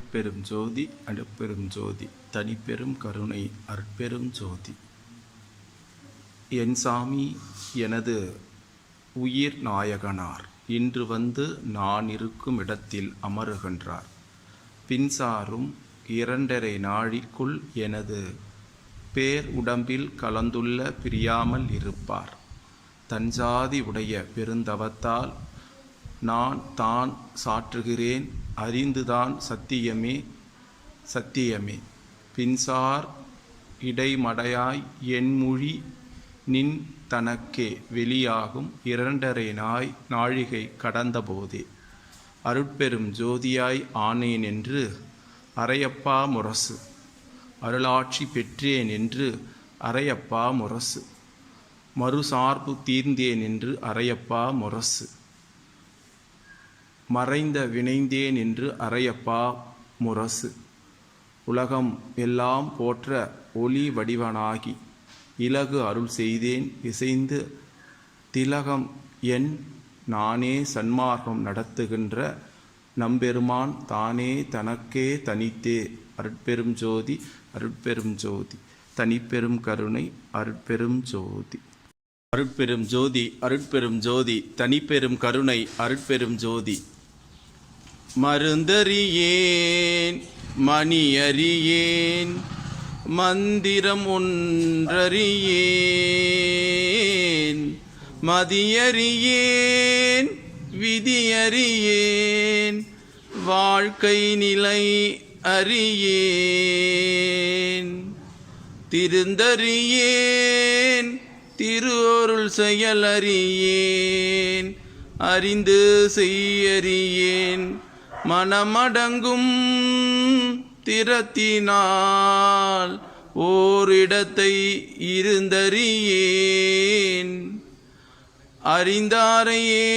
அருட்பெரும் ஜோதி அடுப்பெரும் ஜோதி தனிப்பெரும் கருணை அற்பெரும் ஜோதி. என் சாமி எனது உயிர் நாயகனார் இன்று வந்து நான் இருக்கும் இடத்தில் அமருகின்றார். பின்சாரும் 2.5 நாழிக்குள் எனது பேர் உடம்பில் கலந்துள்ள பிரியாமல் இருப்பார். தஞ்சாதி உடைய பெருந்தவத்தால் நான் தான் சாற்றுகிறேன், அறிந்துதான் சத்தியமே சத்தியமே. பின்சார் இடைமடையாய் என்மொழி நின் தனக்கே வெளியாகும் 2.5 நாழிகை கடந்தபோதே அருட்பெரும் ஜோதியாய் ஆனேன் என்று அரையப்பா முரசு, அருளாட்சி பெற்றேன் என்று அரையப்பா முரசு, மறுசார்பு தீர்ந்தேன் என்று அரையப்பா முரசு, மறைந்த வினைந்தேன் என்று அரையப்பா முரசு, உலகம் எல்லாம் போற்ற ஒளி வடிவனாகி இலகு அருள் செய்தேன் இசைந்து திலகம் என் நானே சன்மார்க்கம் நடத்துகின்ற நம்பெருமான் தானே தனக்கே தனித்தே. அருட்பெரும் ஜோதி அருட்பெரும் ஜோதி தனிப்பெரும் கருணை அருட்பெரும் ஜோதி. அருட்பெரும் ஜோதி அருட்பெரும் ஜோதி தனிப்பெரும் கருணை அருட்பெரும் ஜோதி. மருந்தறியேன் மணியறியேன் மந்திரம் ஒன்றறியேன், மதியறியேன் விதியறியேன் வாழ்க்கை நிலை அறியேன், திருந்தறியேன் திருவருள் செயலறியேன், அறிந்து செய்யறியேன் மனமடங்கும் திறத்தினால் ஓரிடத்தை இருந்தறியேன், அறிந்தாரையே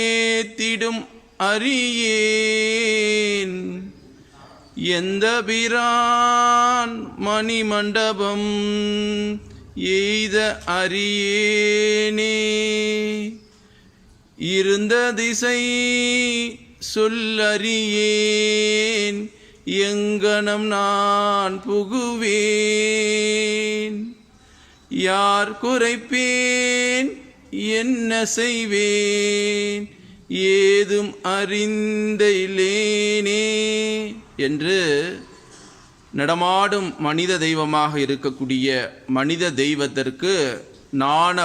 திடும் அறியேன், எந்த பிரான் மணிமண்டபம் எய்த அறியேனே, இருந்த திசை சொல்லறியேன் எங்கனம் நான் புகுவேன், யார் குறைப்பேன் என்ன செய்வேன் ஏதும் அறிந்திலேனே என்று நடமாடும் மனித தெய்வமாக இருக்கக்கூடிய மனித தெய்வத்திற்கு நாண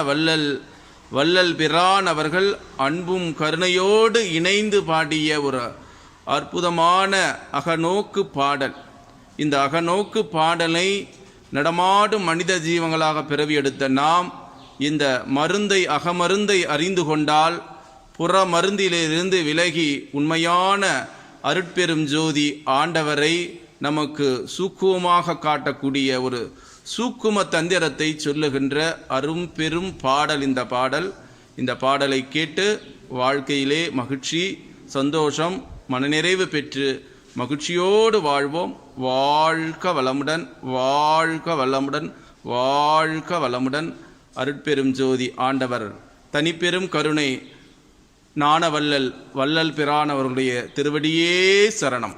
வள்ளல் பிரான் அவர்கள் அன்பும் கருணையோடு இணைந்து பாடிய ஒரு அற்புதமான அகநோக்கு பாடல். இந்த அகநோக்கு பாடலை நடமாடும் மனித ஜீவங்களாக பிறவி எடுத்த நாம் இந்த அகமருந்தை அறிந்து கொண்டால் புற மருந்திலிருந்து விலகி உண்மையான அருட்பெரும் ஜோதி ஆண்டவரை நமக்கு சூக்குமமாக காட்டக்கூடிய ஒரு சூக்கும தந்திரத்தை சொல்லுகின்ற அரும்பெரும் பாடல் இந்த பாடல். இந்த பாடலை கேட்டு வாழ்க்கையிலே மகிழ்ச்சி சந்தோஷம் மனநிறைவு பெற்று மகிழ்ச்சியோடு வாழ்வோம். வாழ்க வளமுடன் வாழ்க வளமுடன் வாழ்க வளமுடன். அருட்பெரும் ஜோதி ஆண்டவர் தனிப்பெரும் கருணை வள்ளல் பிரான் அவர்களுடைய திருவடியே சரணம்.